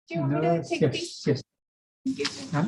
Do you want me to take yes, these? yes. Thank you. Huh?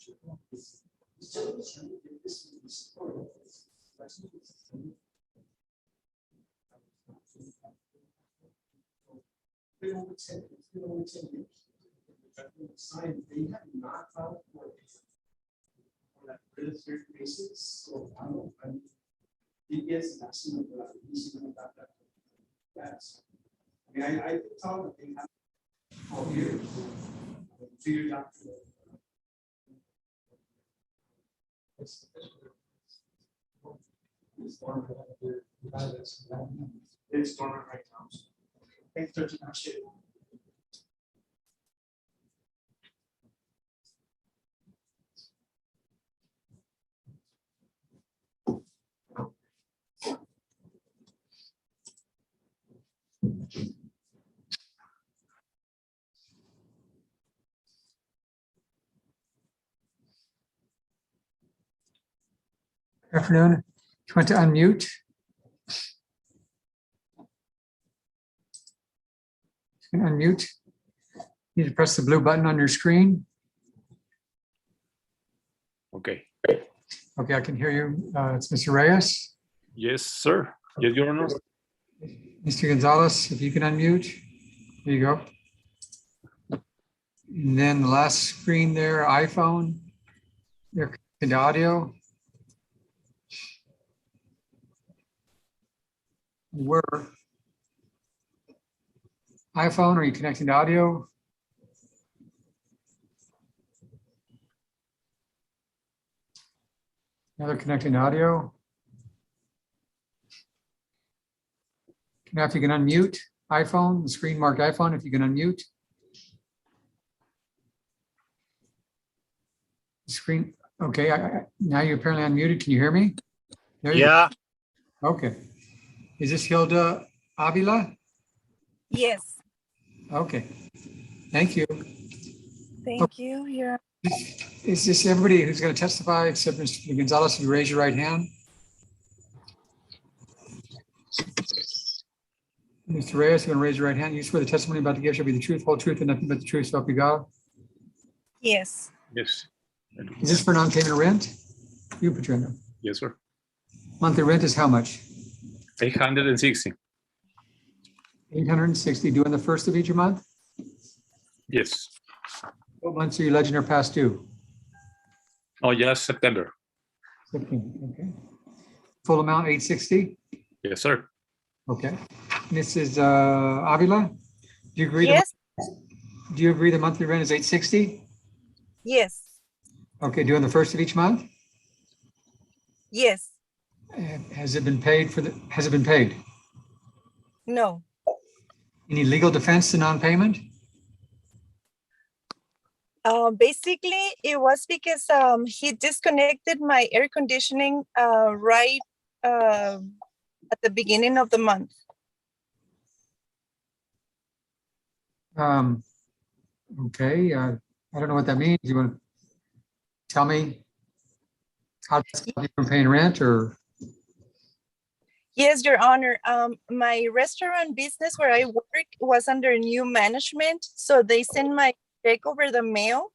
They have not filed for that really serious basis. So I don't know. DPS is asking about that. That's. I mean, I thought that they have 12 years. 2 years after. It's dormant right now. Thanks, Judge. Appreciate it. Good afternoon. You want to unmute? You can unmute. You need to press the blue button on your screen. Okay. Okay, I can hear you. It's Mr. Reyes. Yes, sir. Yes, Your Honor. Mr. Gonzalez, if you can unmute. There you go. And then the last screen there, iPhone. You're connected to audio. Where? iPhone, are you connecting to audio? Now they're connecting to audio. Now if you can unmute iPhone, the screen marked iPhone, if you can unmute. Screen, okay, now you're apparently unmuted. Can you hear me? There you Yeah, go. Okay. Is this Hilda Avila? Yes, Okay. Thank you. thank you. You're Is this everybody who's going to testify except Mr. Gonzalez? If you raise your right hand. Mr. Reyes, you want to raise your right hand? You swear the testimony about to give shall be the truth, whole truth, and nothing but the truth, so help you God. yes, Yes. Is this for non-payment of rent? You put your hand up. Yes, sir. Monthly rent is how much? 860. 860, due on the first of each month? Yes. What months are you alleging are past due? Oh, yes, September. 15, okay. Full amount 860? Yes, sir. Okay. Mrs. Avila, do you agree? yes, Do you agree the monthly rent is 860? yes, Okay, due on the first of each month? yes, Has it been paid has it been paid? no. Any legal defense to non-payment? Basically, it was because he disconnected my air conditioning right at the beginning of the month. Okay, I don't know what that means. You want to tell me how to stop you from paying rent or? Yes, Your Honor. My restaurant business where I work was under new management, so they sent my check over the mail.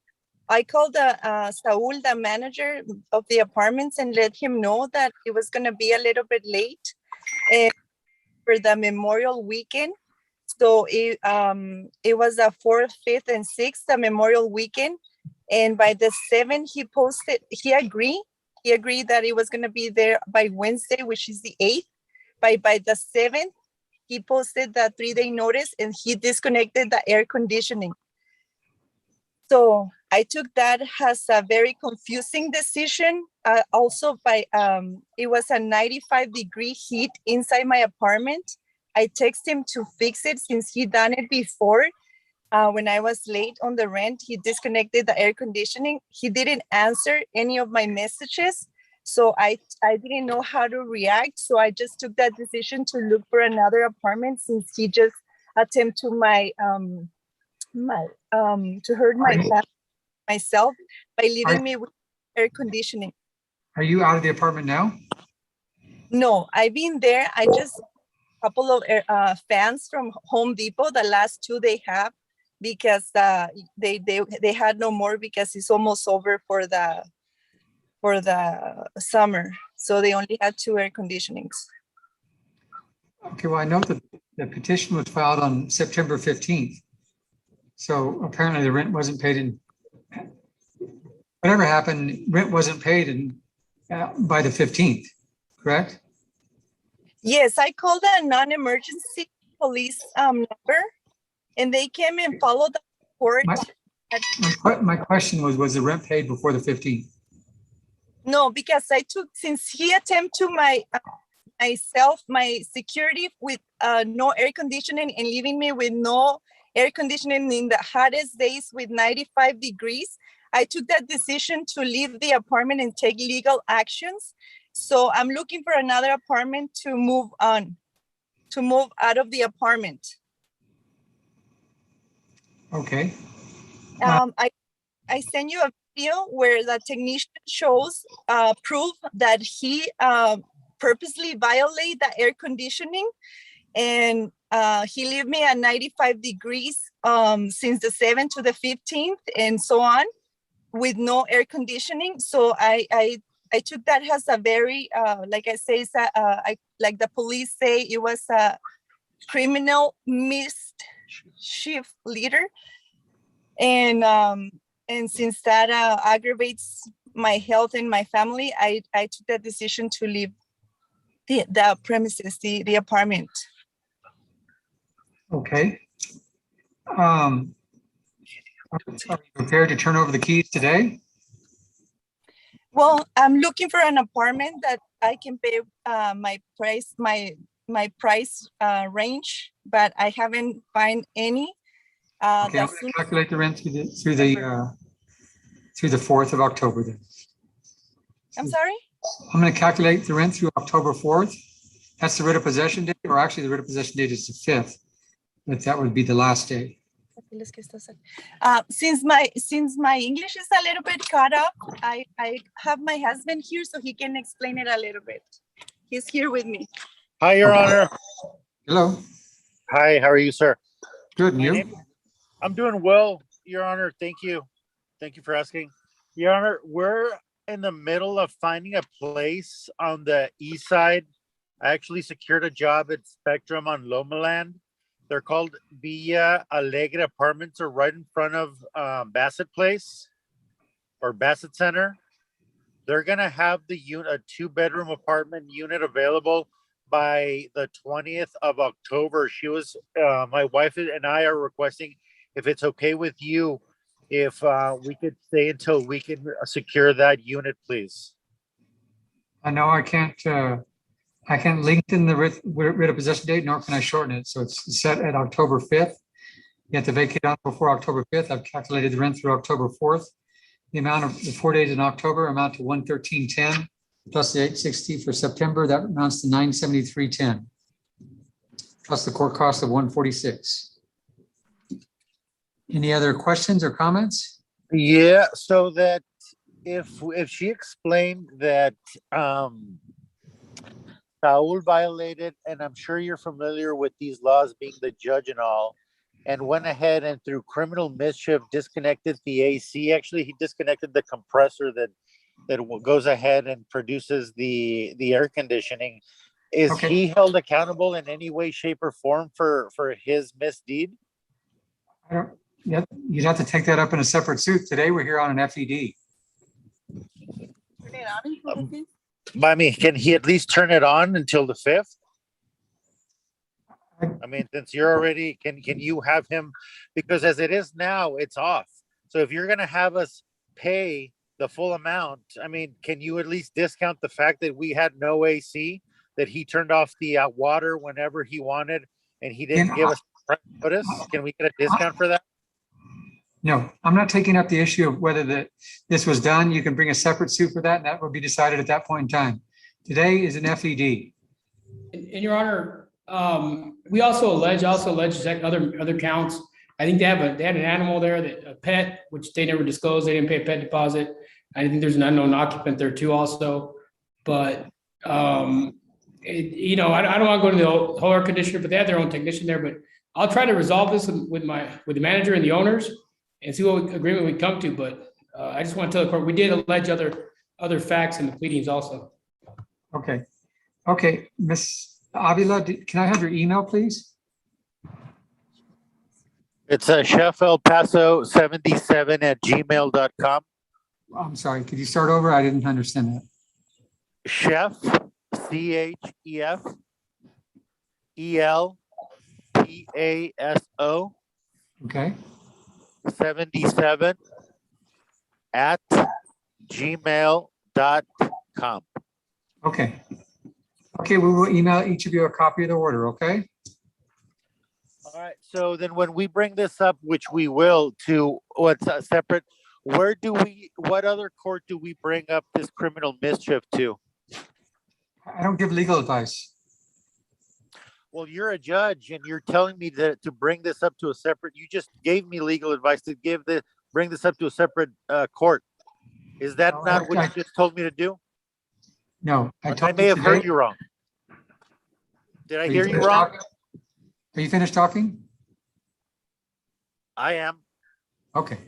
I called Saul, the manager of the apartments, and let him know that it was going to be a little bit late for the Memorial weekend. So it was the 4th, 5th, and 6th, the Memorial weekend. And by the 7th, he agreed that it was going to be there by Wednesday, which is the 8th. By the 7th, he posted the 3-day notice and he disconnected the air conditioning. So I took that as a very confusing decision. Also, it was a 95-degree heat inside my apartment. I texted him to fix it since he done it before. When I was late on the rent, he disconnected the air conditioning. He didn't answer any of my messages. So I didn't know how to react. So I just took that decision to look for another apartment since he just attempted to to hurt myself by leaving me with air conditioning. Are you out of the apartment now? No, I've been there. I just a couple of fans from Home Depot, the last 2 they have. because they had no more because it's almost over for the summer. So they only had 2 air conditionings. Okay, well, I know that the petition was filed on September 15th. So apparently the rent wasn't paid in, whatever happened, rent wasn't paid in, by the 15th, correct? Yes, I called a non-emergency police number, and they came and followed the report. My question was the rent paid before the 15th? No, because since he attempted to my security with no air conditioning and leaving me with no air conditioning in the hottest days with 95 degrees, I took that decision to leave the apartment and take legal actions. So I'm looking for another apartment to move out of the apartment. Okay. I sent you a video where the technician shows proof that he purposely violate the air conditioning, and he leave me at 95 degrees since the 7th to the 15th and so on with no air conditioning. So I took that as a very like I say, like the police say, it was a criminal mischief leader, and since that aggravates my health and my family, I took that decision to leave the premises, the apartment. Okay. Are you prepared to turn over the keys today? Well, I'm looking for an apartment that I can pay my price range, but I haven't found any. Okay, I'm going to calculate the rent through the 4th of October then. I'm sorry? I'm going to calculate the rent through October 4th. That's the writ of possession date, or actually the writ of possession date is the 5th, but that would be the last day. Since my English is a little bit cut up, I have my husband here so he can explain it a little bit. He's here with me. Hi, Your Honor. Hello. Hi, how are you, sir? Good, and you? I'm doing well, Your Honor. Thank you. Thank you for asking. Your Honor, we're in the middle of finding a place on the east side. I actually secured a job at Spectrum on Lomaland. They're called Villa Alegre Apartments, are right in front of Bassett Place or Bassett Center. They're gonna have a 2-bedroom apartment unit available by the 20th of October. My wife and I are requesting if it's okay with you, if we could stay until we can secure that unit, please. I know I can't lengthen the writ of possession date, nor can I shorten it. So it's set at October 5th. You have to vacate on before October 5th. I've calculated the rent through October 4th. The amount of the 4 days in October amount to $113.10 plus the $860 for September. That amounts to $973.10 plus the court cost of $146. Any other questions or comments? Yeah, so that if she explained that Saul violated, and I'm sure you're familiar with these laws being the judge and all, and went ahead and through criminal mischief disconnected the AC. Actually, he disconnected the compressor that goes ahead and produces the air conditioning. Is Okay. he held accountable in any way, shape, or form for his misdeed? You'd have to take that up in a separate suit. Today, we're here on an FED. I mean, can he at least turn it on until the 5th? I mean, since you're already, can you have him, because as it is now, it's off. So if you're going to have us pay the full amount, I mean, can you at least discount the fact that we had no AC, that he turned off the water whenever he wanted, and he didn't give us notice? Can we get a discount for that? No, I'm not taking up the issue of whether this was done. You can bring a separate suit for that, and that will be decided at that point in time. Today is an FED. In Your Honor, we also allege that other counts. I think they had an animal there, a pet, which they never disclosed. They didn't pay a pet deposit. I think there's an unknown occupant there too also. But, I don't want to go to the whole air conditioner, but they had their own technician there. But I'll try to resolve this with the manager and the owners and see what agreement we come to, but I just want to tell the court, we did allege other facts in the pleadings also. Okay. Okay, Ms. Avila, can I have your email, please? It's Chef El Paso 77@gmail.com. I'm sorry, could you start over? I didn't understand that. Chef, CHEF, ELPASO Okay, 77 at gmail.com. okay. Okay, we will email each of you a copy of the order, okay? All right, so then when we bring this up, which we will to what's separate, what other court do we bring up this criminal mischief to? I don't give legal advice. Well, you're a judge and you're telling me that to bring this up to a separate, you just gave me legal advice to bring this up to a separate court. Is that No, not what you just told me to do? No, I I told may you have heard today. you wrong. Did I Are hear you finished wrong? talking? Are you finished talking? I am. Okay.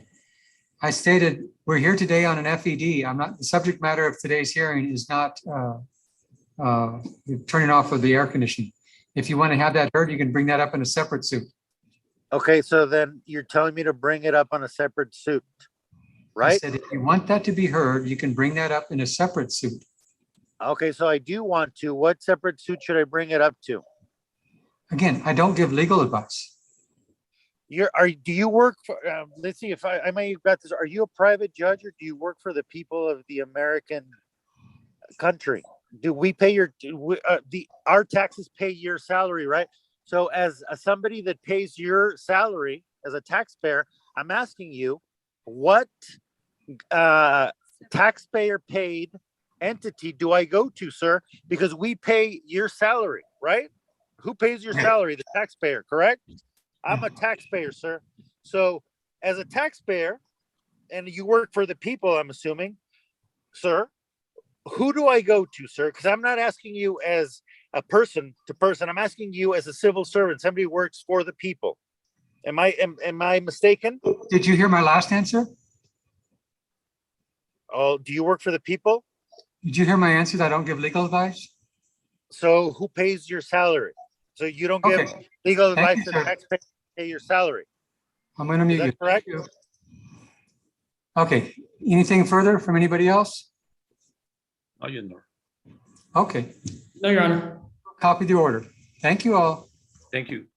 I stated, we're here today on an FED. The subject matter of today's hearing is not turning off of the air conditioning. If you want to have that heard, you can bring that up in a separate suit. Okay, so then you're telling me to bring it up on a separate suit, I right? said, if you want that to be heard, you can bring that up in a separate suit. Okay, so I do want to. What separate suit should I bring it up to? Again, I don't give legal advice. Do you work for, let's see if I may have got this. Are you a private judge or do you work for the people of the American country? Do we pay our taxes pay your salary, right? So as somebody that pays your salary as a taxpayer, I'm asking you, what taxpayer paid entity do I go to, sir? Because we pay your salary, right? Who pays your salary? The taxpayer, correct? I'm a taxpayer, sir. So as a taxpayer, and you work for the people, I'm assuming, sir, who do I go to, sir? Because I'm not asking you as a person to person. I'm asking you as a civil servant, somebody who works for the people. Am I mistaken? Did you hear my last answer? Oh, do you work for the people? Did you hear my answer that I don't give legal advice? So who pays your salary? So you don't give Okay. legal Thank advice you, to sir. the taxpayer to pay your salary. I'm going to mute Is you. that correct? Okay. Anything further from anybody else? No, you know. Okay. No, Your Honor. Copy the order. Thank you all. Thank you.